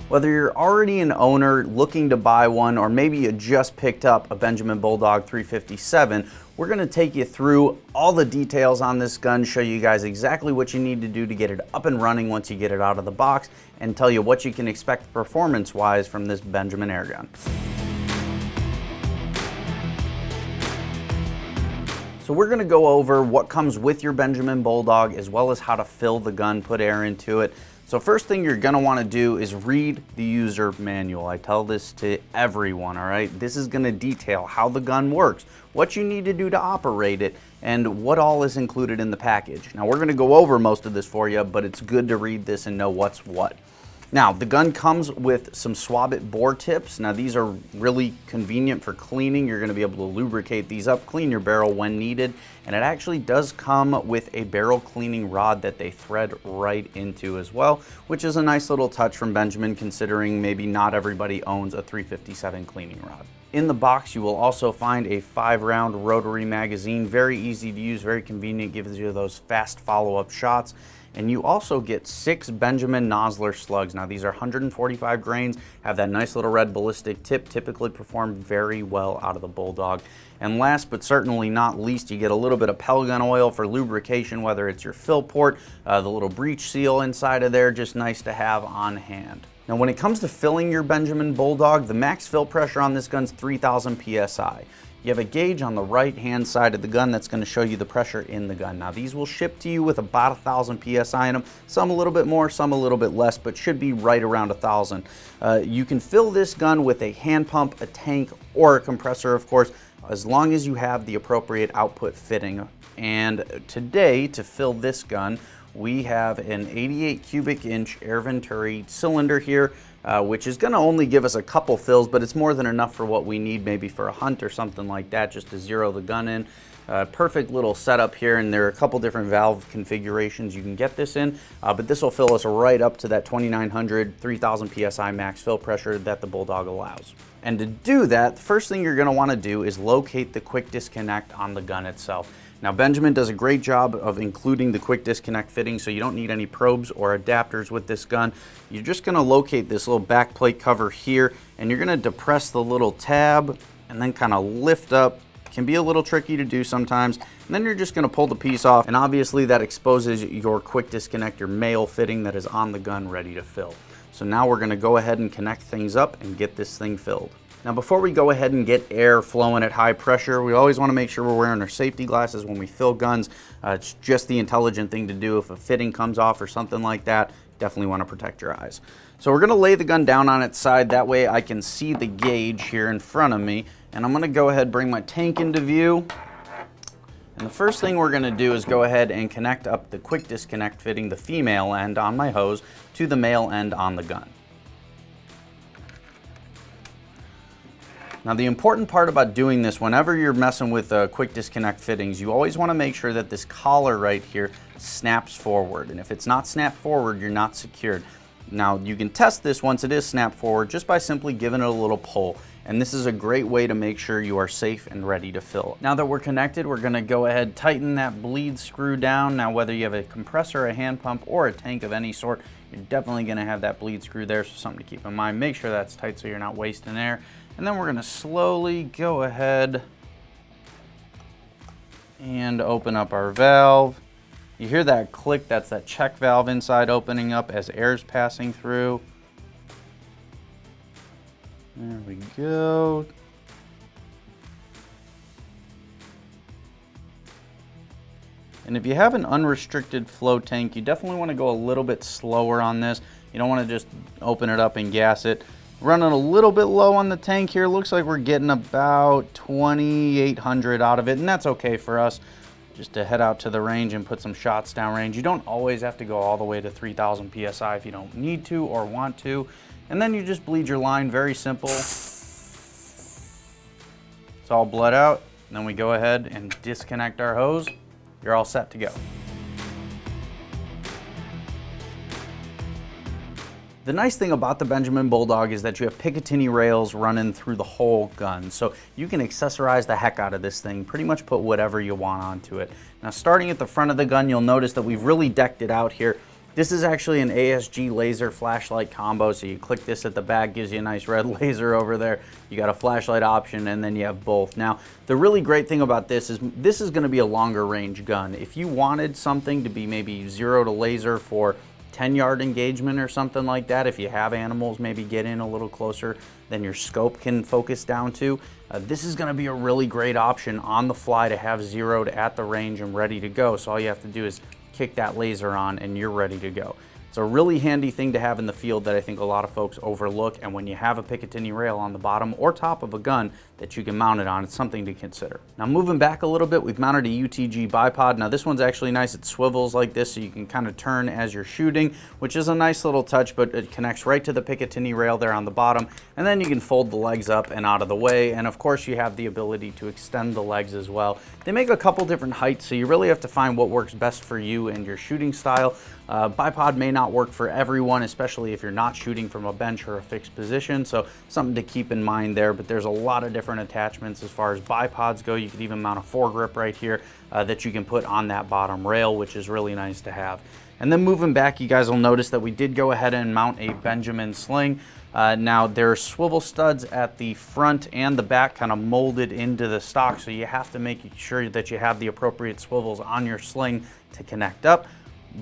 Whether you're already an owner looking to buy one, or maybe you just picked up a Benjamin Bulldog 357, we're going to take you through all the details on this gun, show you guys exactly what you need to do to get it up and running once you get it out of the box, and tell you what you can expect performance-wise from this Benjamin airgun. So we're going to go over what comes with your Benjamin Bulldog, as well as how to fill the gun, put air into it. So first thing you're going to want to do is read the user manual. I tell this to everyone, all right? This is going to detail how the gun works, what you need to do to operate it, and what all is included in the package. Now we're going to go over most of this for you, but it's good to read this and know what's what. Now, the gun comes with some Swab It bore tips. Now, these are really convenient for cleaning. You're going to be able to lubricate these up, clean your barrel when needed. And it actually does come with a barrel cleaning rod that they thread right into as well, which is a nice little touch from Benjamin, considering maybe not everybody owns a 357 cleaning rod. In the box, you will also find a 5-round rotary magazine. Very easy to use, very convenient, gives you those fast follow-up shots. And you also get 6 Benjamin Nosler slugs. Now these are 145 grains, have that nice little red ballistic tip, typically perform very well out of the Bulldog. And last but certainly not least, you get a little bit of Pel gun oil for lubrication, whether it's your fill port, the little breech seal inside of there, just nice to have on hand. Now when it comes to filling your Benjamin Bulldog, the max fill pressure on this gun's 3,000 PSI. You have a gauge on the right hand side of the gun that's going to show you the pressure in the gun. Now these will ship to you with about 1,000 PSI in them, some a little bit more, some a little bit less, but should be right around 1,000. You can fill this gun with a hand pump, a tank, or a compressor, of course, as long as you have the appropriate output fitting. And today, to fill this gun, we have an 88 cubic inch air venturi cylinder here, which is going to only give us a couple fills, but it's more than enough for what we need, maybe for a hunt or something like that, just to zero the gun in. Perfect little setup here, and there are a couple different valve configurations you can get this in, but this will fill us right up to that 2,900, 3,000 PSI max fill pressure that the Bulldog allows. And to do that, the first thing you're going to want to do is locate the quick disconnect on the gun itself. Now Benjamin does a great job of including the quick disconnect fitting, so you don't need any probes or adapters with this gun. You're just going to locate this little back plate cover here, and you're going to depress the little tab and then kind of lift up. It can be a little tricky to do sometimes. And then you're just going to pull the piece off, and obviously that exposes your quick disconnect, your male fitting that is on the gun ready to fill. So now we're going to go ahead and connect things up and get this thing filled. Now before we go ahead and get air flowing at high pressure, we always want to make sure we're wearing our safety glasses when we fill guns. It's just the intelligent thing to do. If a fitting comes off or something like that, definitely want to protect your eyes. So we're going to lay the gun down on its side, that way I can see the gauge here in front of me. And I'm going to go ahead and bring my tank into view. And the first thing we're going to do is go ahead and connect up the quick disconnect fitting, the female end on my hose, to the male end on the gun. Now the important part about doing this, whenever you're messing with quick disconnect fittings, you always want to make sure that this collar right here snaps forward. And if it's not snapped forward, you're not secured. Now you can test this once it is snapped forward just by simply giving it a little pull. And this is a great way to make sure you are safe and ready to fill. Now that we're connected, we're going to go ahead, tighten that bleed screw down. Now whether you have a compressor, a hand pump, or a tank of any sort, you're definitely going to have that bleed screw there, so something to keep in mind. Make sure that's tight so you're not wasting air. And then we're going to slowly go ahead and open up our valve. You hear that click, that's that check valve inside opening up as air's passing through. There we go. And if you have an unrestricted flow tank, you definitely want to go a little bit slower on this. You don't want to just open it up and gas it. Running a little bit low on the tank here. Looks like we're getting about 2,800 out of it, and that's okay for us. Just to head out to the range and put some shots downrange. You don't always have to go all the way to 3,000 PSI if you don't need to or want to. And then you just bleed your line, very simple. It's all bled out. And then we go ahead and disconnect our hose. You're all set to go. The nice thing about the Benjamin Bulldog is that you have Picatinny rails running through the whole gun. So you can accessorize the heck out of this thing, pretty much put whatever you want onto it. Now starting at the front of the gun, you'll notice that we've really decked it out here This is actually an ASG laser flashlight combo, so you click this at the back, gives you a nice red laser over there. You got a flashlight option, and then you have both. Now, the really great thing about this is going to be a longer range gun. If you wanted something to be maybe 0 to laser for 10-yard engagement or something like that, if you have animals maybe get in a little closer than your scope can focus down to, this is going to be a really great option on the fly to have zeroed at the range and ready to go. So all you have to do is kick that laser on and you're ready to go. It's a really handy thing to have in the field that I think a lot of folks overlook, and when you have a Picatinny rail on the bottom or top of a gun that you can mount it on, it's something to consider. Now moving back a little bit, we've mounted a UTG bipod. Now this one's actually nice. It swivels like this so you can kind of turn as you're shooting, which is a nice little touch, but it connects right to the Picatinny rail there on the bottom, and then you can fold the legs up and out of the way, and of course you have the ability to extend the legs as well. They make a couple different heights, so you really have to find what works best for you and your shooting style. Bipod may not work for everyone, especially if you're not shooting from a bench or a fixed position, so something to keep in mind there. But there's a lot of different attachments as far as bipods go. You could even mount a foregrip right here that you can put on that bottom rail, which is really nice to have. And then moving back, you guys will notice that we did go ahead and mount a Benjamin sling. Now there are swivel studs at the front and the back kind of molded into the stock, so you have to make sure that you have the appropriate swivels on your sling to connect up.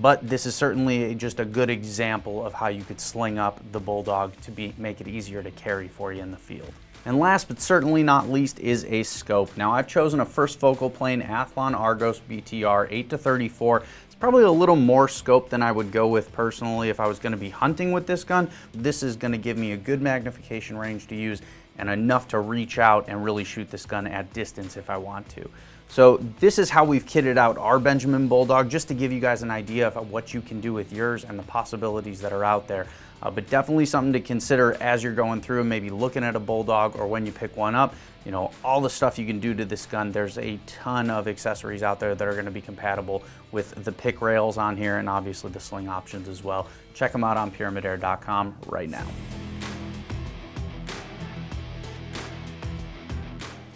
But this is certainly just a good example of how you could sling up the Bulldog to make it easier to carry for you in the field. And last but certainly not least is a scope. Now I've chosen a first focal plane Athlon Argos BTR 8-34. It's probably a little more scope than I would go with personally if I was going to be hunting with this gun. This is going to give me a good magnification range to use and enough to reach out and really shoot this gun at distance if I want to. So this is how we've kitted out our Benjamin Bulldog, just to give you guys an idea of what you can do with yours and the possibilities that are out there. But definitely something to consider as you're going through and maybe looking at a Bulldog, or when you pick one up. You know, all the stuff you can do to this gun. There's a ton of accessories out there that are going to be compatible with the pick rails on here, and obviously the sling options as well. Check them out on pyramydair.com right now.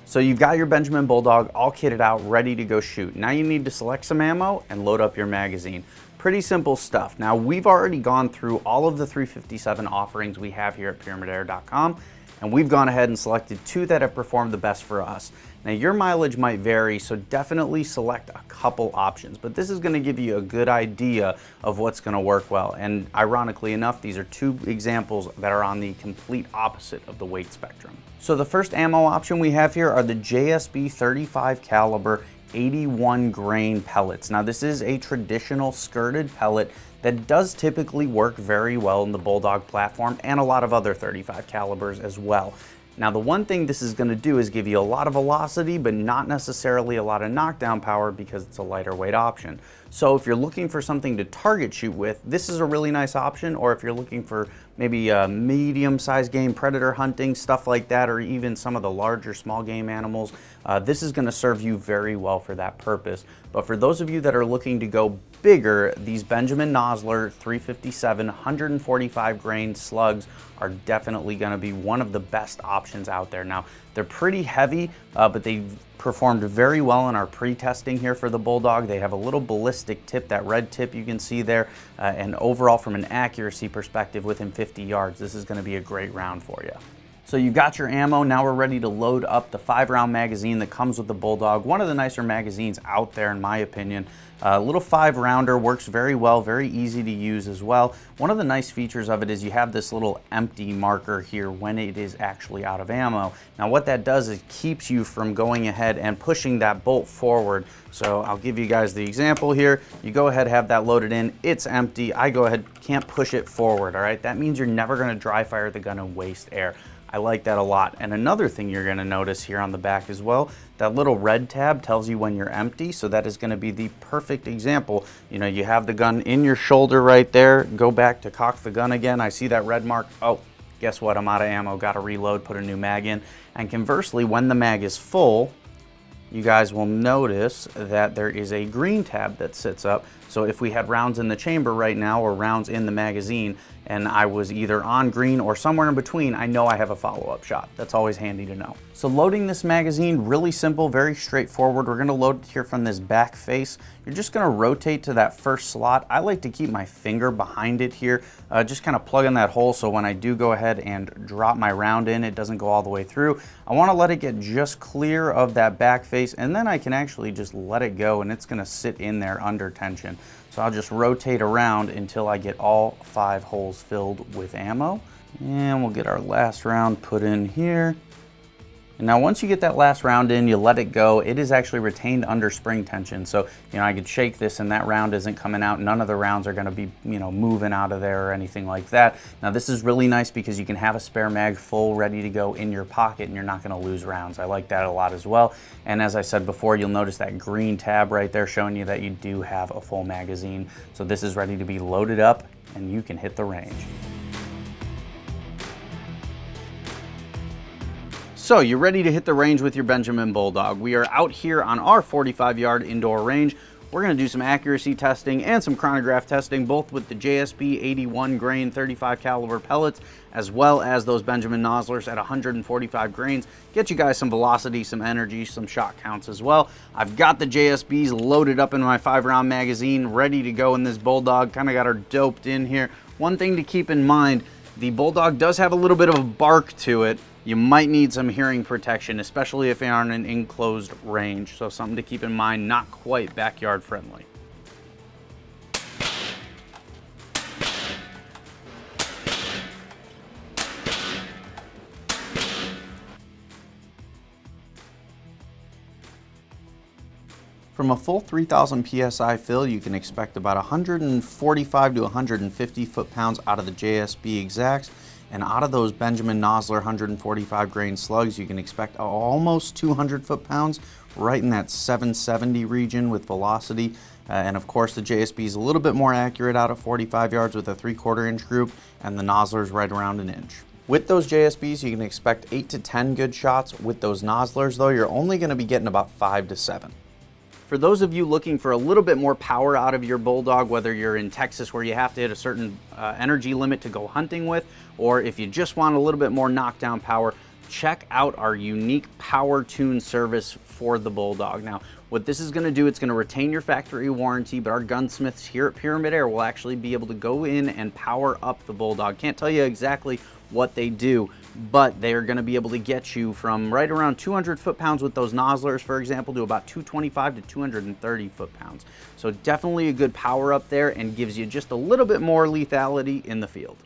So you've got your Benjamin Bulldog all kitted out, ready to go shoot. Now you need to select some ammo and load up your magazine. Pretty simple stuff. Now we've already gone through all of the 357 offerings we have here at pyramydair.com, and we've gone ahead and selected 2 that have performed the best for us. Now your mileage might vary, so definitely select a couple options, but this is going to give you a good idea of what's going to work well. And ironically enough, these are 2 examples that are on the complete opposite of the weight spectrum. So the first ammo option we have here are the JSB 35 caliber 81 grain pellets. Now this is a traditional skirted pellet that does typically work very well in the Bulldog platform and a lot of other 35 calibers as well. Now the one thing this is going to do is give you a lot of velocity, but not necessarily a lot of knockdown power because it's a lighter weight option. So if you're looking for something to target shoot with, this is a really nice option. Or if you're looking for maybe a medium-sized game, predator hunting, stuff like that, or even some of the larger small game animals, this is going to serve you very well for that purpose. But for those of you that are looking to go bigger, these Benjamin Nosler 357 145 grain slugs are definitely going to be one of the best options out there. Now they're pretty heavy, but they performed very well in our pre-testing here for the Bulldog. They have a little ballistic tip, that red tip you can see there, and overall from an accuracy perspective within 50 yards, this is going to be a great round for you. So you've got your ammo, now we're ready to load up the 5-round magazine that comes with the Bulldog. One of the nicer magazines out there in my opinion. A little 5-rounder, works very well, very easy to use as well. One of the nice features of it is you have this little empty marker here when it is actually out of ammo. Now what that does is keeps you from going ahead and pushing that bolt forward. So I'll give you guys the example here. You go ahead, have that loaded in, it's empty. I go ahead, can't push it forward, all right? That means you're never gonna dry fire the gun and waste air. I like that a lot. And another thing you're going to notice here on the back as well, that little red tab tells you when you're empty, so that is going to be the perfect example. You know, you have the gun in your shoulder right there, go back to cock the gun again, I see that red mark, oh, guess what, I'm out of ammo, got to reload, put a new mag in. And conversely, when the mag is full, you guys will notice that there is a green tab that sits up. So if we had rounds in the chamber right now or rounds in the magazine, and I was either on green or somewhere in between, I know I have a follow-up shot. That's always handy to know. So loading this magazine, really simple, very straightforward. We're gonna load it here from this back face. You're just gonna rotate to that first slot. I like to keep my finger behind it here, just kind of plug in that hole so when I do go ahead and drop my round in, it doesn't go all the way through. I wanna let it get just clear of that back face, and then I can actually just let it go and it's gonna sit in there under tension. So I'll just rotate around until I get all 5 holes filled with ammo. And we'll get our last round put in here. And now once you get that last round in, you let it go. It is actually retained under spring tension. So, I could shake this and that round isn't coming out. None of the rounds are gonna be, moving out of there or anything like that. Now this is really nice because you can have a spare mag full ready to go in your pocket and you're not gonna lose rounds. I like that a lot as well. And as I said before, you'll notice that green tab right there showing you that you do have a full magazine. So this is ready to be loaded up and you can hit the range. So you're ready to hit the range with your Benjamin Bulldog. We are out here on our 45-yard indoor range. We're gonna do some accuracy testing and some chronograph testing, both with the JSB 81 grain 35 caliber pellets, as well as those Benjamin nozzlers at 145 grains. Get you guys some velocity, some energy, some shot counts as well. I've got the JSBs loaded up in my 5-round magazine, ready to go in this Bulldog. Kind of got her doped in here. One thing to keep in mind, the Bulldog does have a little bit of a bark to it. You might need some hearing protection, especially if you're on an enclosed range. So something to keep in mind, not quite backyard friendly. From a full 3,000 PSI fill, you can expect about 145 to 150 foot-pounds out of the JSB exacts. And out of those Benjamin Nozzler 145 grain slugs, you can expect almost 200 foot-pounds, right in that 770 region with velocity. And of course, the JSB is a little bit more accurate out at 45 yards with a 3/4 inch group, and the Nozzler's right around an inch. With those JSBs, you can expect 8 to 10 good shots. With those Nozzlers, though, you're only going to be getting about 5 to 7. For those of you looking for a little bit more power out of your Bulldog, whether you're in Texas where you have to hit a certain energy limit to go hunting with, or if you just want a little bit more knockdown power, check out our unique Power Tune service for the Bulldog. Now, what this is going to do, it's going to retain your factory warranty, but our gunsmiths here at Pyramyd Air will actually be able to go in and power up the Bulldog. Can't tell you exactly what they do, but they are going to be able to get you from right around 200 foot-pounds with those Nozzlers, for example, to about 225 to 230 foot-pounds. So definitely a good power up there and gives you just a little bit more lethality in the field.